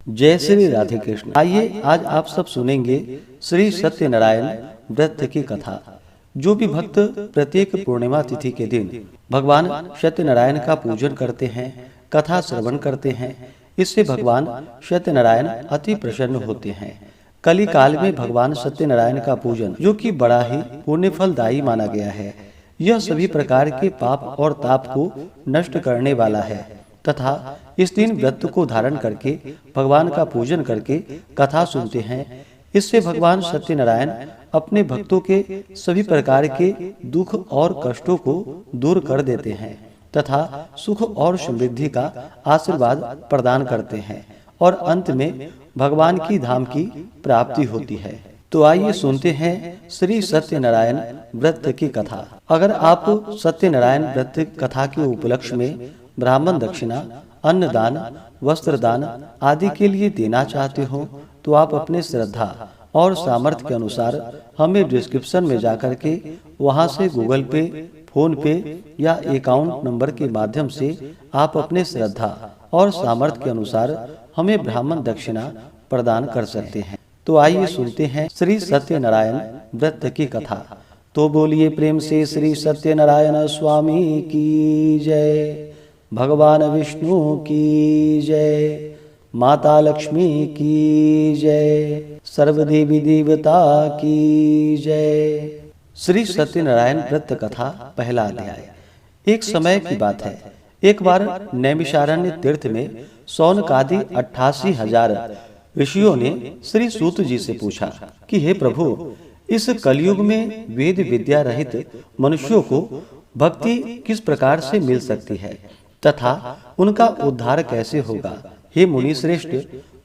जय श्री राधे कृष्ण। आइए आज आप सब सुनेंगे श्री सत्यनारायण व्रत की कथा। जो भी भक्त प्रत्येक पूर्णिमा तिथि के दिन भगवान सत्यनारायण का पूजन करते हैं, कथा श्रवण करते हैं, इससे भगवान सत्यनारायण अति प्रसन्न होते हैं। कली काल में भगवान सत्यनारायण का पूजन, जो कि बड़ा ही पुण्य फलदायी माना गया है, यह सभी प्रकार के पाप और ताप को नष्ट करने वाला है तथा इस दिन व्रत को धारण करके भगवान का पूजन करके कथा सुनते हैं। इससे भगवान सत्यनारायण अपने भक्तों के सभी प्रकार के दुख और कष्टों को दूर कर देते हैं तथा सुख और समृद्धि का आशीर्वाद प्रदान करते हैं और अंत में भगवान की धाम की प्राप्ति होती है। तो आइए सुनते हैं श्री सत्यनारायण व्रत की कथा। अगर आप सत्यनारायण व्रत कथा के उपलक्ष्य में ब्राह्मण दक्षिणा, अन्नदान, वस्त्रदान आदि के लिए देना चाहते हो तो आप अपने श्रद्धा और सामर्थ्य के अनुसार हमें डिस्क्रिप्शन में जाकर के वहां से गूगल पे, फोन पे या अकाउंट नंबर के माध्यम से आप अपने श्रद्धा और सामर्थ्य के अनुसार हमें ब्राह्मण दक्षिणा प्रदान कर सकते हैं। तो आइए सुनते हैं श्री सत्यनारायण व्रत की कथा। तो बोलिए प्रेम से श्री सत्यनारायण स्वामी की जय, भगवान विष्णु की जय, माता लक्ष्मी की जय, सर्वदेवी देवता की जय। श्री सत्यनारायण व्रत कथा पहला अध्याय। एक समय की बात है, एक बार नैमिषारण्य तीर्थ में सौनकादि 88,000 ऋषियों ने श्री सूत जी से पूछा कि हे प्रभु, इस कलयुग में वेद विद्या रहित मनुष्यों को भक्ति किस प्रकार से मिल सकती है तथा उनका उद्धार कैसे होगा। हे मुनि श्रेष्ठ,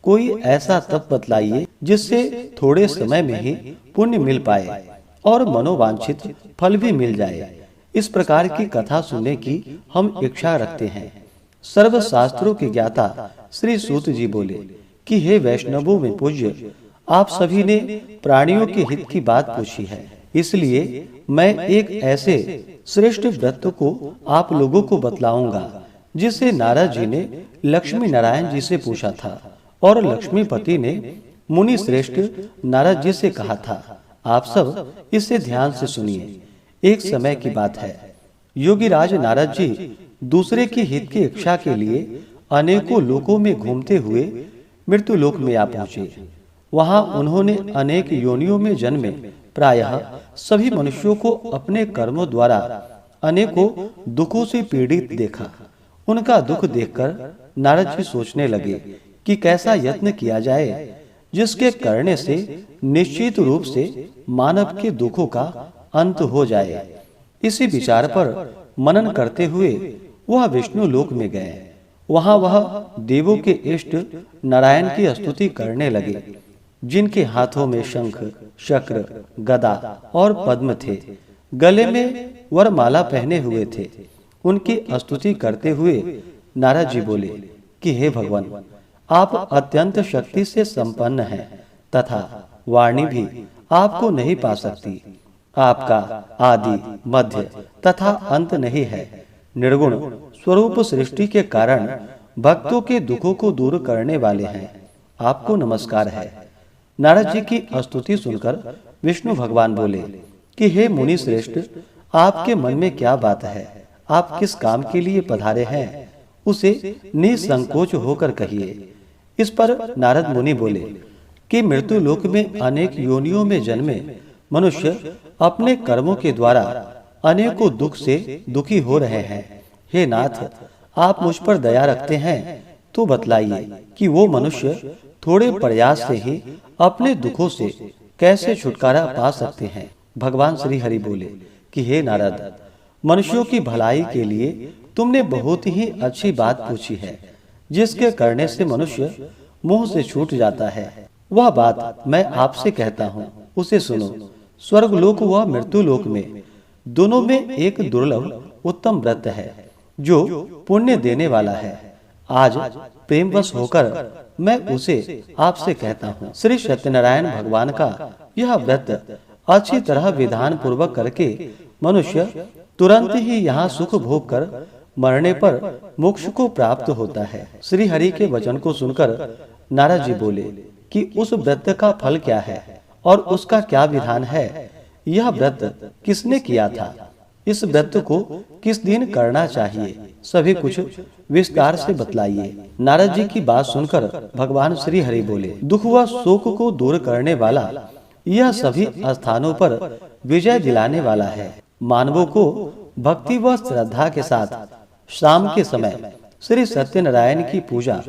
कोई ऐसा तप बतलाइए जिससे थोड़े समय में ही पुण्य मिल पाए और मनोवांछित फल भी मिल जाए। इस प्रकार की कथा सुनने की हम इच्छा रखते हैं। सर्व शास्त्रों के ज्ञाता श्री सूत जी बोले कि हे वैष्णवों में पूज्य, आप सभी ने प्राणियों के हित की बात पूछी है, इसलिए मैं एक ऐसे श्रेष्ठ व्रत को आप लोगों को बतलाऊंगा जिसे नारद जी ने लक्ष्मी नारायण जी से पूछा था और लक्ष्मीपति ने मुनि श्रेष्ठ नारद जी से कहा था। आप सब इसे ध्यान से सुनिए। एक समय की बात है, योगीराज नारद जी दूसरे के हित की इच्छा के लिए अनेकों लोकों में घूमते हुए मृत्यु लोक में आ पहुंचे। वहां उन्होंने अनेक योनियों में जन्मे प्रायः सभी मनुष्यों को अपने कर्मों द्वारा अनेकों दुखों से पीड़ित देखा। उनका दुख देखकर नारद जी सोचने लगे कि कैसा यत्न किया जाए जिसके करने से निश्चित रूप से मानव के दुखों का अंत हो जाए। इसी विचार पर मनन करते हुए वह विष्णु लोक में गए। वहां वह देवों के इष्ट नारायण की स्तुति करने लगे, जिनके हाथों में शंख, चक्र, गदा और पद्म थे, गले में वरमाला पहने हुए थे। उनकी स्तुति करते हुए नारद जी बोले कि हे भगवान, आप अत्यंत शक्ति से संपन्न हैं तथा वाणी भी आपको नहीं पा सकती। आपका आदि, मध्य तथा अंत नहीं है। निर्गुण स्वरूप सृष्टि के कारण भक्तों के दुखों को दूर करने वाले हैं। आपको नमस्कार है। नारद जी की स्तुति सुनकर विष्णु भगवान बोले कि हे मुनि श्रेष्ठ, आपके मन में क्या बात है? आप किस काम के लिए पधारे हैं, उसे निसंकोच होकर कहिए। इस पर नारद मुनि बोले कि मृत्यु लोक में अनेक योनियों में जन्मे मनुष्य अपने कर्मों के द्वारा अनेकों दुख से दुखी हो रहे हैं। हे नाथ, आप मुझ पर दया रखते हैं तो बतलाइए कि वो मनुष्य थोड़े प्रयास से ही अपने दुखों से कैसे छुटकारा पा सकते हैं। भगवान श्री हरि बोले कि हे नारद, मनुष्यों की भलाई के लिए तुमने बहुत ही अच्छी बात पूछी है, जिसके करने से मनुष्य मोह से छूट जाता है। वह बात मैं आपसे कहता हूँ, उसे सुनो। स्वर्ग लोक व मृत्यु लोक में दोनों में एक दुर्लभ उत्तम व्रत है जो पुण्य देने वाला है। आज प्रेमवश होकर मैं उसे आपसे कहता हूँ। श्री सत्यनारायण भगवान का यह व्रत अच्छी तरह विधान पूर्वक करके मनुष्य तुरंत ही यहाँ सुख भोग कर मरने पर मोक्ष को प्राप्त होता है। श्री हरि के वचन को सुनकर नारद जी बोले कि उस व्रत का फल क्या है और उसका क्या विधान है। यह व्रत किसने किया था, इस व्रत को किस दिन करना चाहिए, सभी कुछ विस्तार से बतलाइए। नारद जी की बात सुनकर भगवान श्री हरि बोले, दुख व शोक को दूर करने वाला यह सभी स्थानों पर विजय दिलाने वाला है। मानवों को भक्ति व श्रद्धा के साथ शाम के समय श्री सत्यनारायण की पूजा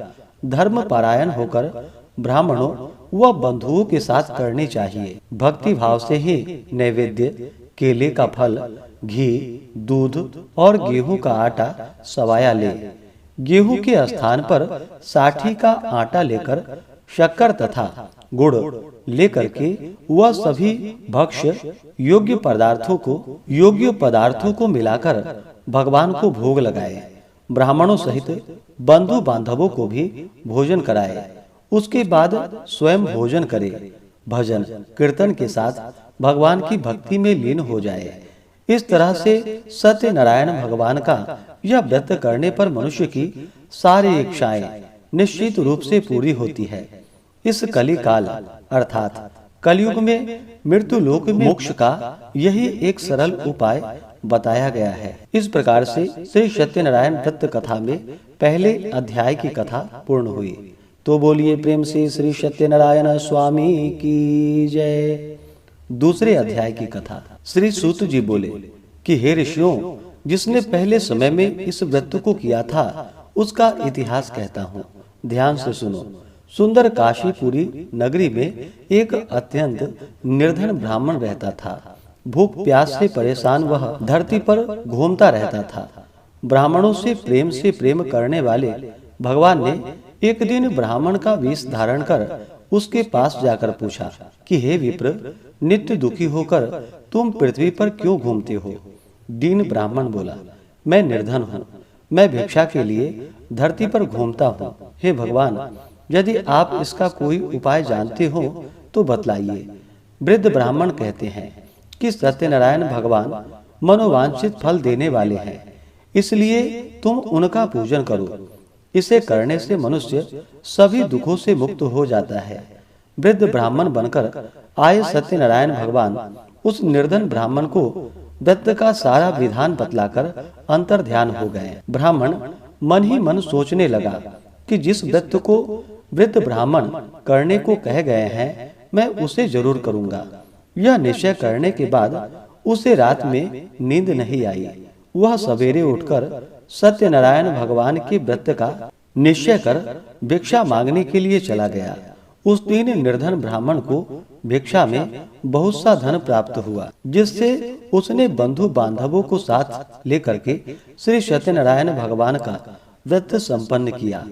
धर्म पारायण होकर ब्राह्मणों व बंधुओं के साथ करनी चाहिए। भक्ति भाव से ही नैवेद्य, केले का फल, घी, दूध और गेहूं का आटा सवाया ले। गेहूं के स्थान पर साठी का आटा लेकर शक्कर तथा गुड़ लेकर के वह सभी भक्ष्य योग्य पदार्थों को मिलाकर भगवान को भोग लगाए। ब्राह्मणों सहित बंधु बांधवों को भी भोजन कराए। उसके बाद स्वयं भोजन करे, भजन कीर्तन के साथ भगवान की भक्ति में लीन हो जाए। इस तरह से सत्यनारायण भगवान का यह व्रत करने पर मनुष्य की सारी इच्छाएं निश्चित रूप से पूरी होती है। इस कली काल अर्थात कलयुग में मृत्यु लोक में मोक्ष का यही एक सरल उपाय बताया गया है। इस प्रकार से श्री सत्यनारायण व्रत कथा में पहले अध्याय की कथा पूर्ण हुई। तो बोलिए प्रेम से श्री सत्यनारायण स्वामी की जय। दूसरे अध्याय की कथा। श्री सूत जी बोले कि हे ऋषियों, जिसने पहले समय में इस व्रत को किया था उसका इतिहास कहता हूँ, ध्यान से सुनो। सुंदर काशीपुरी नगरी में एक अत्यंत निर्धन ब्राह्मण रहता था। भूख प्यास से परेशान वह धरती पर घूमता रहता था। ब्राह्मणों से प्रेम करने वाले भगवान ने एक दिन ब्राह्मण का वेश धारण कर उसके पास जाकर पूछा कि हे विप्र, नित्य दुखी होकर तुम पृथ्वी पर क्यों घूमते हो। दीन ब्राह्मण बोला, मैं निर्धन हूँ, मैं भिक्षा के लिए धरती पर घूमता हूँ। हे भगवान, यदि आप इसका कोई उपाय जानते हो तो बतलाइए। वृद्ध ब्राह्मण कहते हैं कि सत्यनारायण भगवान मनोवांछित फल देने वाले हैं, इसलिए तुम उनका पूजन करो। इसे करने से मनुष्य सभी दुखों से मुक्त हो जाता है। वृद्ध ब्राह्मण बनकर आए सत्यनारायण भगवान उस निर्धन ब्राह्मण को व्रत का सारा विधान बतलाकर अंतर ध्यान हो गए। ब्राह्मण मन ही मन सोचने लगा कि जिस व्रत को वृद्ध ब्राह्मण करने को कह गए हैं मैं उसे जरूर करूंगा। यह निश्चय करने के बाद उसे रात में नींद नहीं आई। वह सवेरे उठकर सत्यनारायण भगवान के व्रत का निश्चय कर भिक्षा मांगने के लिए चला गया। उस दिन निर्धन ब्राह्मण को भिक्षा में बहुत सा धन प्राप्त हुआ, जिससे उसने बंधु बांधवों को साथ लेकर के श्री सत्यनारायण भगवान का व्रत संपन्न किया।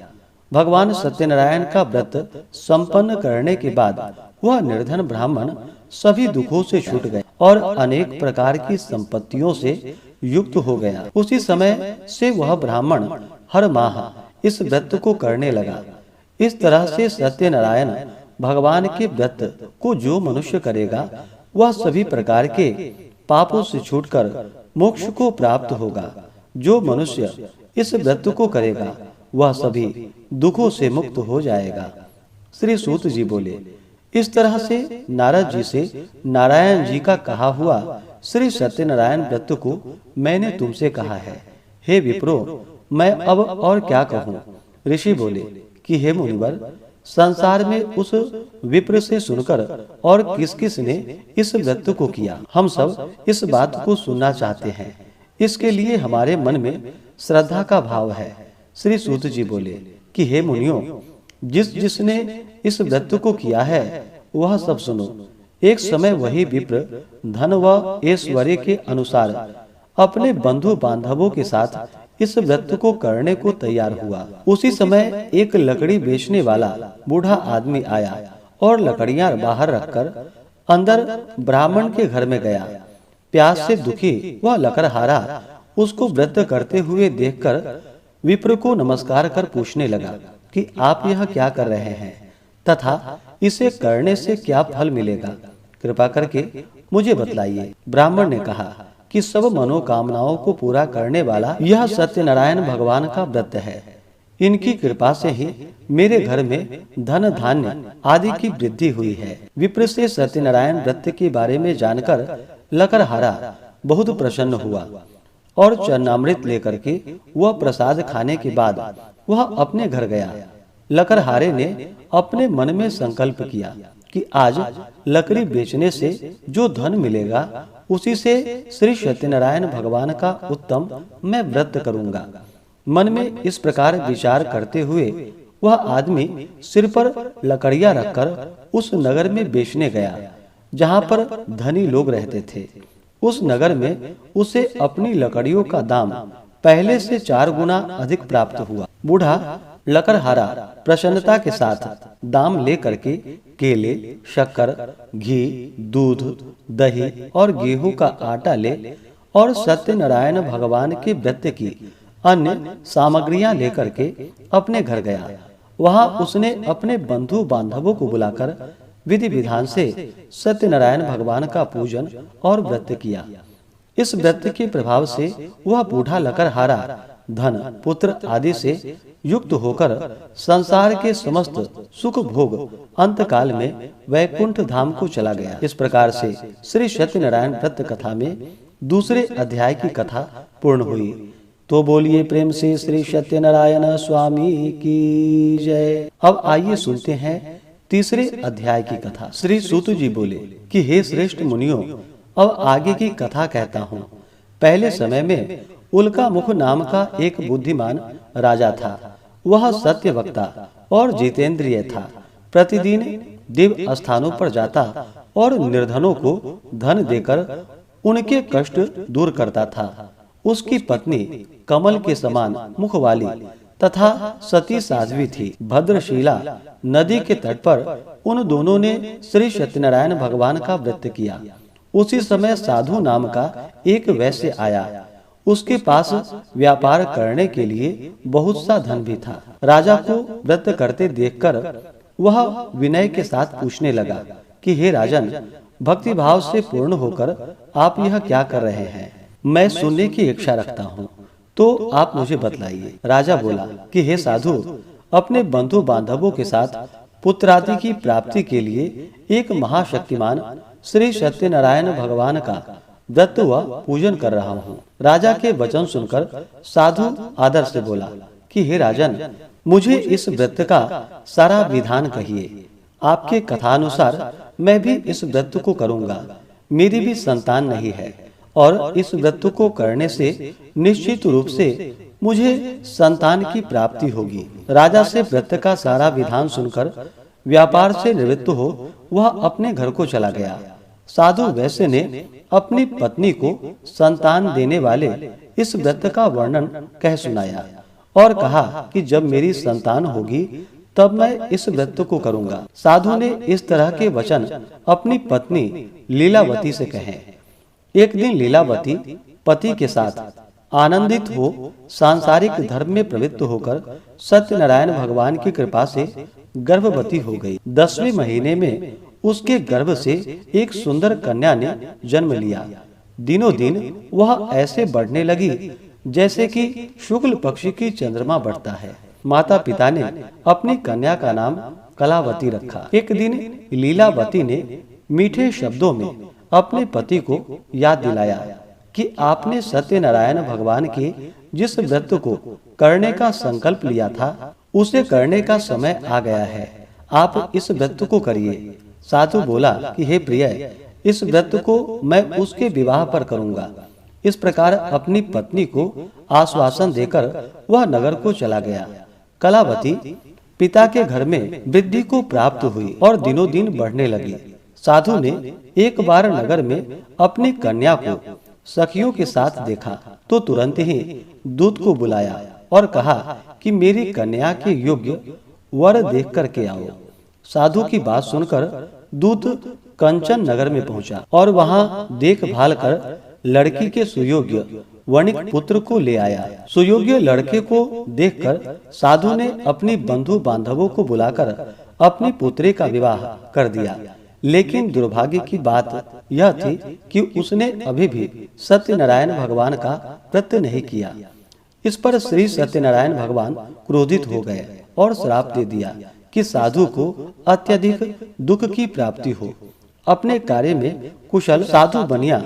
भगवान सत्यनारायण का व्रत संपन्न करने के बाद वह निर्धन ब्राह्मण सभी दुखों से छूट गए और अनेक प्रकार की संपत्तियों से युक्त हो गया। उसी समय से वह ब्राह्मण हर माह इस व्रत को करने लगा। इस तरह से सत्यनारायण भगवान के व्रत को जो मनुष्य करेगा वह सभी प्रकार के पापों से छूटकर मोक्ष को प्राप्त होगा। जो मनुष्य इस व्रत को करेगा वह सभी दुखों से मुक्त हो जाएगा। श्री सूत जी बोले, इस तरह से नारद जी से नारायण जी का कहा हुआ श्री सत्यनारायण व्रत को मैंने तुमसे कहा है। हे विप्रो, मैं अब और क्या कहूँ। ऋषि बोले कि हे मुनिवर, संसार में उस विप्र से सुनकर और किस किस ने इस व्रत को किया, हम सब इस बात को सुनना चाहते हैं। इसके लिए हमारे मन में श्रद्धा का भाव है। श्री सूत जी बोले कि हे मुनियों, जिसने इस व्रत को किया है वह सब सुनो। एक समय वही विप्र धन व ऐश्वर्य के अनुसार अपने बंधु बांधवों के साथ इस व्रत को करने को तैयार हुआ। उसी समय एक लकड़ी बेचने वाला बूढ़ा आदमी आया और लकड़ियां बाहर रखकर अंदर ब्राह्मण के घर में गया। प्यास से दुखी वह लकड़हारा उसको व्रत करते हुए देखकर विप्र को नमस्कार कर पूछने लगा कि आप यह क्या कर रहे हैं तथा इसे करने से क्या फल मिलेगा, कृपा करके मुझे बतलाइए। ब्राह्मण ने कहा कि सब मनोकामनाओं को पूरा करने वाला यह सत्यनारायण भगवान का व्रत है। इनकी कृपा से ही मेरे घर में धन धान्य आदि की वृद्धि हुई है। विप्र से सत्यनारायण व्रत के बारे में जानकर लकड़हारा बहुत प्रसन्न हुआ और चरणामृत लेकर के वह प्रसाद खाने के बाद वह अपने घर गया। लकड़हारे ने अपने मन में संकल्प किया कि आज लकड़ी बेचने से जो धन मिलेगा उसी से श्री सत्यनारायण भगवान का उत्तम मैं व्रत करूंगा। मन में इस प्रकार विचार करते हुए वह आदमी सिर पर लकड़ियां रखकर उस नगर में बेचने गया जहां पर धनी लोग रहते थे। उस नगर में उसे अपनी लकड़ियों का दाम पहले से 4 गुना अधिक प्राप्त हुआ। बूढ़ा लकड़हारा प्रसन्नता के साथ दाम लेकर के केले, शक्कर, घी, दूध, दही और गेहूं का आटा ले और सत्यनारायण भगवान के व्रत की अन्य सामग्रियां लेकर के अपने घर गया। वहां उसने अपने बंधु बांधवों को बुलाकर विधि विधान से सत्यनारायण भगवान का पूजन और व्रत किया। इस व्रत के प्रभाव से वह बूढ़ा लकड़हारा धन, पुत्र आदि से युक्त होकर संसार के समस्त सुख भोग अंतकाल में वैकुंठ धाम को चला गया। इस प्रकार से श्री सत्यनारायण व्रत कथा में दूसरे अध्याय की कथा पूर्ण हुई। तो बोलिए प्रेम से श्री सत्यनारायण स्वामी की जय। अब आइए सुनते हैं तीसरे अध्याय की कथा। श्री सूत जी बोले कि हे श्रेष्ठ मुनियों, अब आगे की कथा कहता हूँ। पहले समय में उल्का मुख नाम का एक बुद्धिमान राजा था। वह सत्य वक्ता और जितेंद्रिय था। प्रतिदिन दिव्य स्थानों पर जाता और निर्धनों को धन देकर उनके कष्ट दूर करता था। उसकी पत्नी कमल के समान मुख वाली तथा सती साध्वी थी। भद्रशिला नदी के तट पर उन दोनों ने श्री सत्यनारायण भगवान का व्रत किया। उसी समय साधु नाम का एक वैश्य आया। उसके पास व्यापार करने के लिए बहुत सा धन भी था। राजा को व्रत करते देखकर वह विनय के साथ पूछने लगा कि हे राजन, भक्ति भाव से पूर्ण होकर आप यह क्या कर रहे हैं? मैं सुनने की इच्छा रखता हूँ, तो आप मुझे बतलाइए। राजा बोला कि हे साधु, अपने बंधु बांधवों के साथ पुत्रादि की प्राप्ति के लिए एक महाशक्तिमान श्री सत्यनारायण भगवान का व्रत व पूजन कर रहा हूँ। राजा के वचन सुनकर साधु आदर से बोला कि हे राजन, मुझे इस व्रत का सारा विधान कहिए। आपके कथानुसार मैं भी इस व्रत को करूँगा। मेरी भी संतान नहीं है और इस व्रत को करने से निश्चित रूप से मुझे संतान की प्राप्ति होगी। राजा से व्रत का सारा विधान सुनकर व्यापार से निवृत्त हो वह अपने घर को चला गया। साधु वैश्य ने अपनी पत्नी को संतान देने वाले इस व्रत का वर्णन कह सुनाया और कहा कि जब मेरी संतान होगी तब मैं इस व्रत को करूंगा। साधु ने इस तरह के वचन अपनी पत्नी लीलावती से कहे। एक दिन लीलावती पति के साथ आनंदित हो सांसारिक धर्म में प्रवृत्त होकर सत्यनारायण भगवान की कृपा से गर्भवती हो गई। 10वें महीने में उसके गर्भ से एक सुंदर कन्या ने जन्म लिया। दिनों दिन वह ऐसे बढ़ने लगी जैसे कि शुक्ल पक्ष की चंद्रमा बढ़ता है। माता पिता ने अपनी कन्या का नाम कलावती रखा। एक दिन लीलावती ने मीठे शब्दों में अपने पति को याद दिलाया कि आपने सत्यनारायण भगवान के जिस व्रत को करने का संकल्प लिया था उसे करने का समय आ गया है। आप इस व्रत को करिए। साधु बोला कि हे प्रिय, इस व्रत को मैं उसके विवाह पर करूंगा। इस प्रकार अपनी पत्नी को आश्वासन देकर वह नगर को चला गया। कलावती पिता के घर में वृद्धि को प्राप्त हुई और दिनों दिन बढ़ने लगी। साधु ने एक बार नगर में अपनी कन्या को सखियों के साथ देखा तो तुरंत ही दूत को बुलाया और कहा कि मेरी कन्या के योग्य वर देख कर के आओ। साधु की बात सुनकर दूत कंचन नगर में पहुंचा और वहां देखभाल कर लड़की के सुयोग्य वणिक पुत्र को ले आया। सुयोग्य लड़के को देखकर साधु ने अपनी बंधु बांधवों को बुलाकर अपनी पुत्री का विवाह कर दिया। लेकिन दुर्भाग्य की बात यह थी कि उसने अभी भी सत्यनारायण भगवान का व्रत नहीं किया। इस पर श्री सत्यनारायण भगवान क्रोधित हो गए और श्राप दे दिया कि साधु को अत्यधिक दुख की प्राप्ति हो। अपने कार्य में कुशल साधु बनिया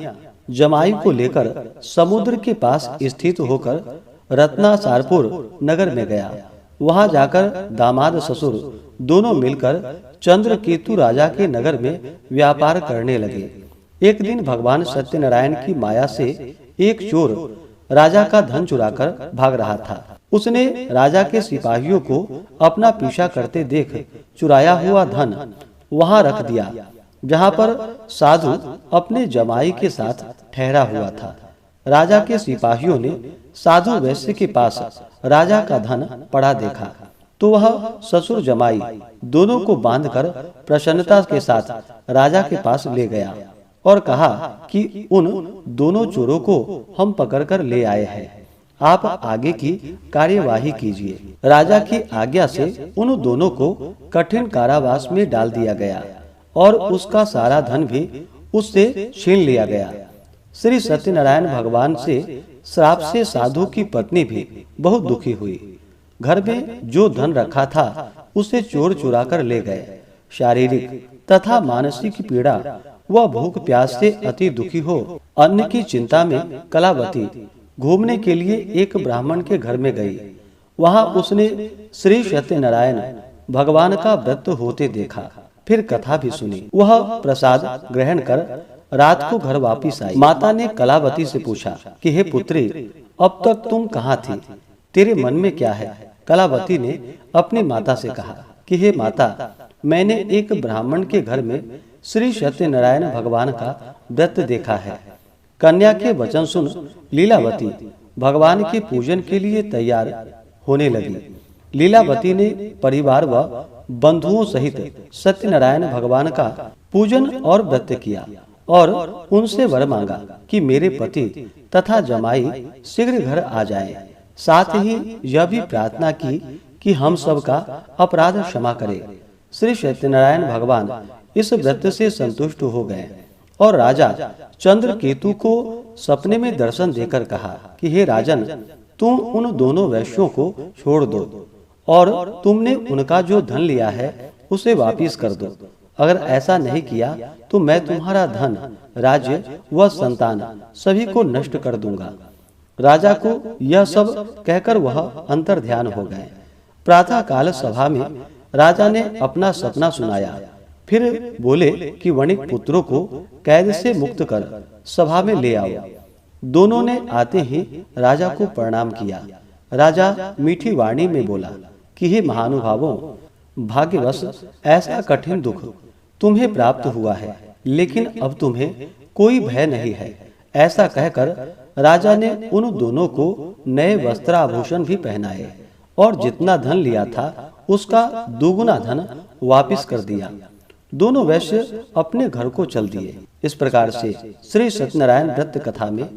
जमाई को लेकर समुद्र के पास स्थित होकर रत्नासारपुर नगर में गया। वहां जाकर दामाद ससुर दोनों मिलकर चंद्रकेतु राजा के नगर में व्यापार करने लगे। एक दिन भगवान सत्यनारायण की माया से एक चोर राजा का धन चुराकर भाग रहा था। उसने राजा के सिपाहियों को अपना पीछा करते देख चुराया हुआ धन वहां रख दिया जहां पर साधु अपने जमाई के साथ ठहरा हुआ था। राजा के सिपाहियों ने साधु वैश्य के पास राजा का धन पड़ा देखा तो वह ससुर जमाई दोनों को बांधकर प्रसन्नता के साथ राजा के पास ले गया और कहा कि उन दोनों चोरों को हम पकड़कर ले आए हैं, आप आगे की कार्यवाही कीजिए। राजा की आज्ञा से उन दोनों को कठिन कारावास में डाल दिया गया और उसका सारा धन भी उससे छीन लिया गया। श्री सत्यनारायण भगवान से श्राप से साधु की पत्नी भी बहुत दुखी हुई। घर में जो धन रखा था उसे चोर चुरा कर ले गए। शारीरिक तथा मानसिक पीड़ा वह भूख प्यास से अति दुखी हो अन्न की चिंता में कलावती घूमने के लिए एक ब्राह्मण के घर में गई। वहां उसने श्री सत्यनारायण भगवान का व्रत होते देखा, फिर कथा भी सुनी। वह प्रसाद ग्रहण कर रात को घर वापिस आई। माता ने कलावती से पूछा कि हे पुत्री, अब तक तुम कहाँ थी, तेरे मन में क्या है? कलावती ने अपनी माता से कहा कि हे माता, मैंने एक ब्राह्मण के घर में श्री सत्यनारायण भगवान का व्रत देखा है। कन्या के वचन सुन लीलावती भगवान के पूजन के लिए तैयार होने लगी। लीलावती ने परिवार व बंधुओं सहित सत्यनारायण भगवान का पूजन और व्रत किया और उनसे वर मांगा कि मेरे पति तथा जमाई शीघ्र घर आ जाएं। साथ ही यह भी प्रार्थना की कि हम सब का अपराध क्षमा करे। श्री सत्यनारायण भगवान इस व्रत से संतुष्ट हो गए और राजा चंद्रकेतु को सपने में दर्शन देकर कहा कि हे राजन, तुम उन दोनों वैश्यों को छोड़ दो और तुमने उनका जो धन लिया है उसे वापिस कर दो। अगर ऐसा नहीं किया तो मैं तुम्हारा धन, राज्य व संतान सभी को नष्ट कर दूंगा। राजा को यह सब कहकर वह अंतर ध्यान हो गए। प्रातः काल सभा में राजा ने अपना सपना सुनाया, फिर बोले कि वणिक पुत्रों को कैद से मुक्त कर सभा में ले आओ। दोनों ने आते ही राजा को प्रणाम किया। राजा मीठी वाणी में बोला कि हे महानुभावों, भाग्यवश ऐसा कठिन दुख तुम्हें प्राप्त हुआ है, लेकिन अब तुम्हें कोई भय नहीं है। ऐसा कहकर राजा ने उन दोनों को नए वस्त्राभूषण भी पहनाए और जितना धन लिया था उसका दुगुना धन वापिस कर दिया। दोनों वैश्य अपने घर को चल दिए। इस प्रकार से श्री सत्यनारायण व्रत कथा में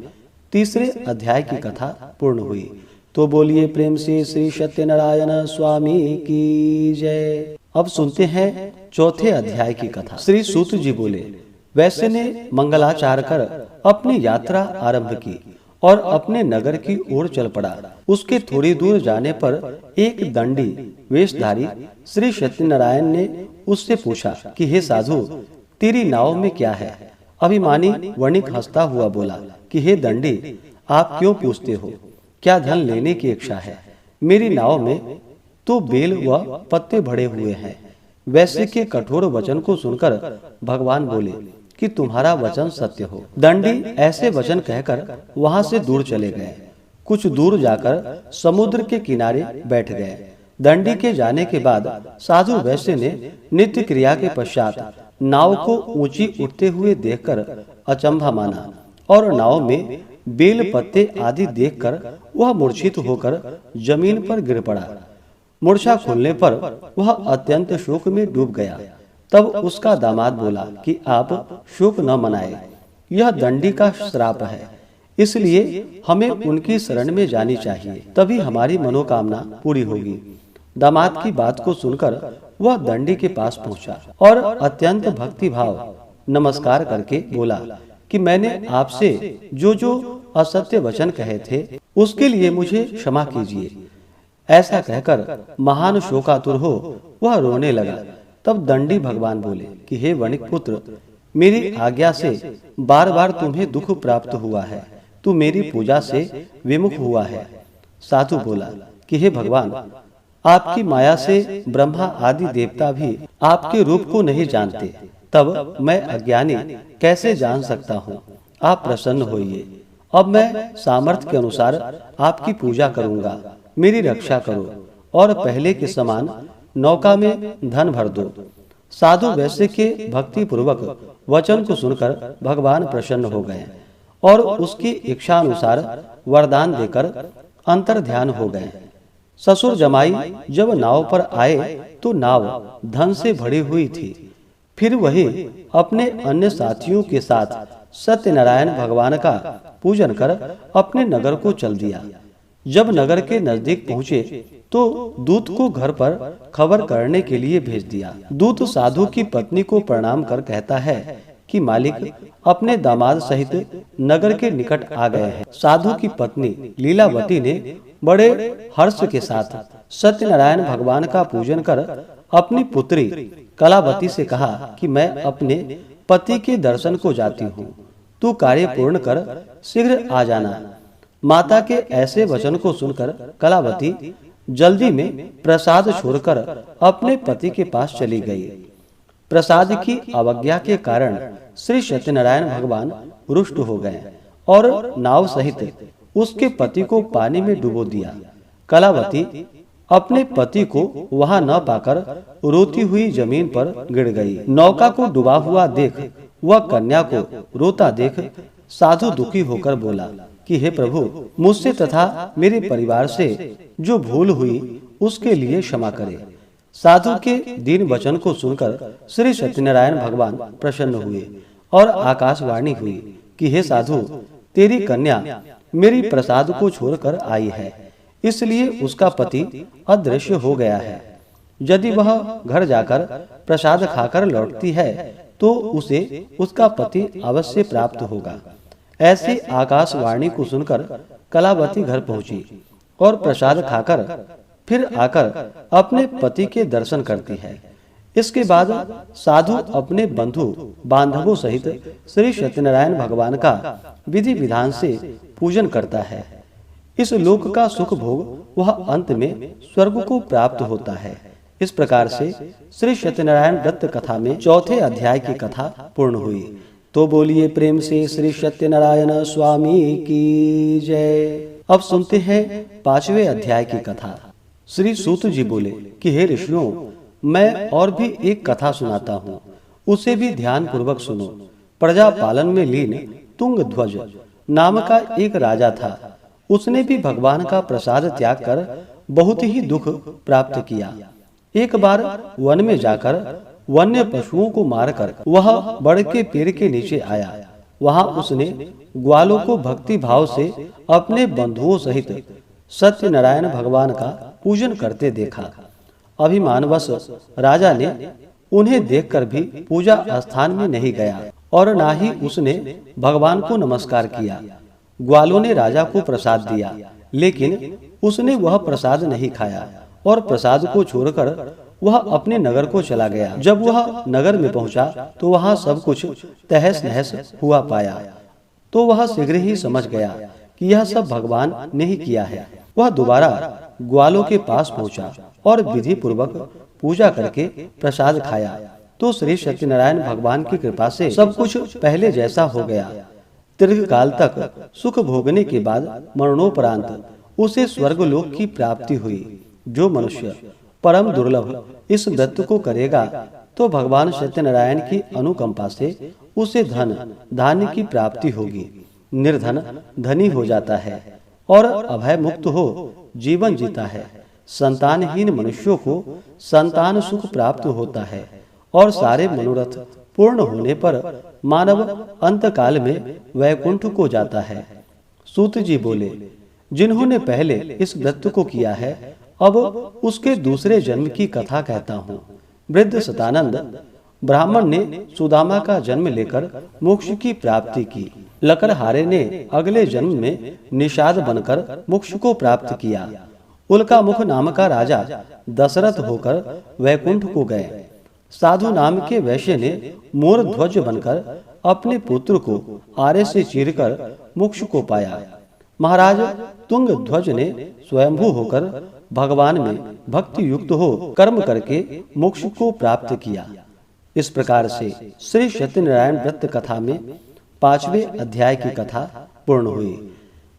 तीसरे अध्याय की कथा पूर्ण हुई। तो बोलिए प्रेम से श्री सत्यनारायण स्वामी की जय। अब सुनते हैं चौथे अध्याय की कथा। श्री सूत जी बोले, वैश्य ने मंगलाचार कर अपनी यात्रा आरंभ की और अपने नगर की ओर चल पड़ा। उसके थोड़ी दूर जाने पर एक दंडी वेशधारी श्री सत्यनारायण ने उससे पूछा कि हे साधु, तेरी नाव में क्या है? अभिमानी वणिक हंसता हुआ बोला कि हे दंडी, आप क्यों पूछते हो? क्या धन लेने की इच्छा है? मेरी नाव में तो बेल व पत्ते भरे हुए हैं। वैश्य के कठोर वचन को सुनकर भगवान बोले कि तुम्हारा वचन सत्य हो। दंडी ऐसे वचन कहकर वहां से दूर चले गए। कुछ दूर जाकर समुद्र के किनारे बैठ गए। दंडी के जाने के बाद साधु वैश्य ने नित्य क्रिया के पश्चात नाव को ऊंची उठते हुए देखकर अचंभा माना और नाव में बेल पत्ते आदि देखकर वह मूर्छित होकर जमीन पर गिर पड़ा। मूर्छा खुलने पर वह अत्यंत शोक में डूब गया। तब उसका दामाद बोला कि आप शोक न मनाए, यह दंडी का श्राप है, इसलिए हमें उनकी शरण में जानी चाहिए, तभी हमारी मनोकामना पूरी होगी। दामाद की बात को सुनकर वह दंडी के पास पहुंचा और अत्यंत भक्ति भाव नमस्कार करके बोला कि मैंने आपसे जो असत्य वचन कहे थे उसके लिए मुझे क्षमा कीजिए। ऐसा कहकर महान शोकातुर हो वह रोने लगा। तब दंडी भगवान बोले कि हे वणिक पुत्र, मेरी आज्ञा से बार बार तुम्हें दुख प्राप्त हुआ है, तू मेरी पूजा से विमुख हुआ है। साधु बोला कि हे भगवान, आपकी माया से ब्रह्मा आदि देवता भी आपके रूप को नहीं जानते, तब मैं अज्ञानी कैसे जान सकता हूँ। आप प्रसन्न होइए। अब मैं सामर्थ्य के अनुसार आपकी पूजा करूंगा, मेरी रक्षा करो और पहले के समान नौका में धन भर दो। साधु वैश्य के भक्ति पूर्वक वचन को सुनकर भगवान प्रसन्न हो गए और उसकी इच्छा अनुसार वरदान देकर अंतर ध्यान हो गए। ससुर जमाई जब नाव पर आए तो नाव धन से भरी हुई थी। फिर वही अपने अन्य साथियों के साथ सत्यनारायण भगवान का पूजन कर अपने नगर को चल दिया। जब नगर के नजदीक पहुँचे तो दूत को घर पर खबर करने के लिए भेज दिया। दूत साधु की पत्नी को प्रणाम कर कहता है कि मालिक अपने दामाद सहित नगर के निकट आ गए हैं। साधु की पत्नी लीलावती ने बड़े हर्ष के साथ सत्यनारायण भगवान का पूजन कर अपनी पुत्री कलावती से कहा कि मैं अपने पति के दर्शन को जाती हूँ, तू कार्य पूर्ण कर शीघ्र आ जाना। माता के ऐसे वचन को सुनकर कलावती जल्दी में प्रसाद छोड़कर अपने पति के पास चली गई। प्रसाद की अवज्ञा के कारण श्री सत्यनारायण भगवान रुष्ट हो गए और नाव सहित उसके पति को पानी में डुबो दिया। कलावती अपने पति को वहां न पाकर रोती हुई जमीन पर गिर गई। नौका को डूबा हुआ देख वह कन्या को रोता देख साधु दुखी होकर बोला कि हे प्रभु, मुझसे तथा मेरे परिवार से जो भूल हुई उसके लिए क्षमा करे। साधु के दीन वचन को सुनकर श्री सत्यनारायण भगवान प्रसन्न हुए और आकाशवाणी हुई कि हे साधु, तेरी कन्या मेरी प्रसाद को छोड़कर आई है, इसलिए उसका पति अदृश्य हो गया है। यदि वह घर जाकर प्रसाद खाकर लौटती है तो उसे उसका पति अवश्य प्राप्त होगा। ऐसी आकाशवाणी को सुनकर कलावती घर पहुंची और प्रसाद खाकर फिर आकर अपने पति के दर्शन करती है। इसके बाद साधु अपने बंधु बांधवों सहित श्री सत्यनारायण भगवान का विधि विधान से पूजन करता है। इस लोक का सुख भोग वह अंत में स्वर्ग को प्राप्त होता है। इस प्रकार से श्री सत्यनारायण दत्त कथा में चौथे अध्याय की कथा पूर्ण हुई। तो बोलिए प्रेम से श्री सत्यनारायण स्वामी की जय। अब सुनते हैं पांचवें अध्याय की कथा। श्री सूत जी बोले कि हे ऋषियों, मैं और भी एक कथा सुनाता हूँ, उसे भी ध्यान पूर्वक सुनो। प्रजा पालन में लीन तुंगध्वज नाम का एक राजा था। उसने भी भगवान का प्रसाद त्याग कर बहुत ही दुख प्राप्त किया। एक बार वन में जाकर वन्य पशुओं को मारकर वह बड़ के पेड़ के नीचे आया। वहां उसने ग्वालों को भक्ति भाव से अपने बंधुओं सहित सत्यनारायण भगवान का पूजन करते देखा। अभिमानवश राजा ने उन्हें देखकर भी पूजा स्थान में नहीं गया और ना ही उसने भगवान को नमस्कार किया। ग्वालों ने राजा को प्रसाद दिया, लेकिन उसने वह प्रसाद नहीं खाया और प्रसाद को छोड़कर वह अपने नगर को चला गया। जब वह नगर में पहुंचा तो वहां सब कुछ तहस नहस हुआ पाया, तो वह शीघ्र ही समझ गया कि यह सब भगवान ने ही किया है। वह दोबारा ग्वालों के पास पहुंचा और विधि पूर्वक पूजा करके प्रसाद खाया, तो श्री सत्यनारायण भगवान की कृपा से सब कुछ पहले जैसा हो गया। दीर्घ काल तक सुख भोगने के बाद मरणोपरांत उसे स्वर्गलोक की प्राप्ति हुई। जो मनुष्य परम दुर्लभ इस व्रत को करेगा तो भगवान सत्यनारायण की अनुकंपा से उसे धन धान्य की प्राप्ति होगी। निर्धन धनी हो जाता है और अभय मुक्त हो जीवन जीता है। संतानहीन मनुष्यों को संतान सुख प्राप्त होता है और सारे मनोरथ पूर्ण होने पर मानव अंत काल में वैकुंठ को जाता है। सूत जी बोले, जिन्होंने पहले इस व्रत को किया है, अब उसके दूसरे जन्म की कथा कहता हूँ। वृद्ध सतानंद ब्राह्मण ने सुदामा का जन्म लेकर मोक्ष की प्राप्ति की। लकड़हारे ने अगले जन्म में निषाद बनकर मोक्ष को प्राप्त किया। उल्का मुख नाम का राजा दशरथ होकर वैकुंठ को गए। साधु नाम के वैश्य ने मोर ध्वज बनकर अपने पुत्र को आरे से चीरकर मोक्ष को पाया। महाराज तुंग ध्वज ने स्वयंभू होकर भगवान में भक्ति युक्त हो कर्म करके मोक्ष को प्राप्त किया। इस प्रकार से श्री सत्यनारायण व्रत कथा में 5वें अध्याय की कथा पूर्ण हुई।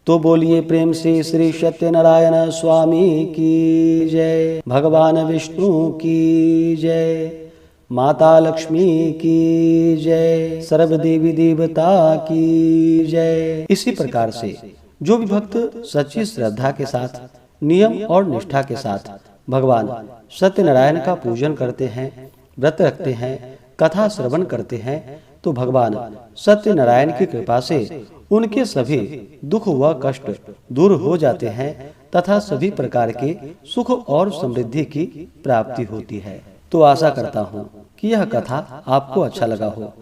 तो बोलिए प्रेम से श्री सत्यनारायण स्वामी की जय, भगवान विष्णु की जय, माता लक्ष्मी की जय, सर्व देवी देवता की जय। इसी प्रकार से जो भी भक्त सच्ची श्रद्धा के साथ नियम और निष्ठा के साथ भगवान सत्यनारायण का पूजन करते हैं, व्रत रखते हैं, कथा श्रवण करते हैं, तो भगवान सत्यनारायण की कृपा से उनके सभी दुख व कष्ट दूर हो जाते हैं तथा सभी प्रकार के सुख और समृद्धि की प्राप्ति होती है। तो आशा करता हूँ कि यह कथा आपको अच्छा लगा हो।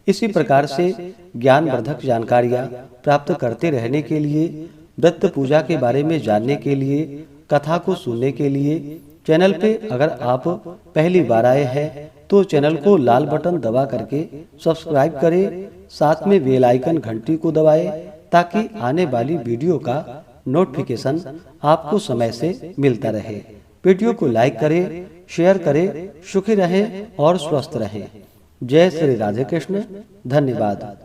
इसी प्रकार से ज्ञानवर्धक जानकारियाँ प्राप्त करते रहने के लिए, व्रत पूजा के बारे में जानने के लिए, कथा को सुनने के लिए चैनल पे अगर आप पहली बार आए हैं तो चैनल को लाल बटन दबा करके सब्सक्राइब करें, साथ में बेल आइकन घंटी को दबाएं ताकि आने वाली वीडियो का नोटिफिकेशन आपको समय से मिलता रहे। वीडियो को लाइक करें, शेयर करें। सुखी रहें और स्वस्थ रहें। जय श्री राधे कृष्ण। धन्यवाद।